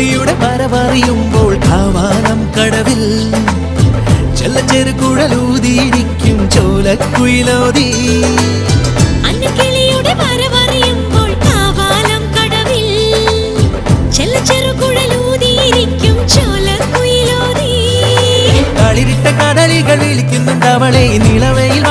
കിളിയുടെ വരവറിയുമ്പോൾ കാവാലം കടവിൽ ചെല്ലച്ചെറുകുഴലൂതിയിരിക്കും ചോലക്കുയിലോതി. അന്നക്കിളിയുടെ വരവറിയുമ്പോൾ കാവാലം കടവിൽ ചെല്ലച്ചെറുകുഴലൂതിയിരിക്കും ചോലക്കുയിലോതി. കളിരിട്ട കടലികൾ വിളിക്കുന്നുണ്ട് അവളെ നിലവയിൽ.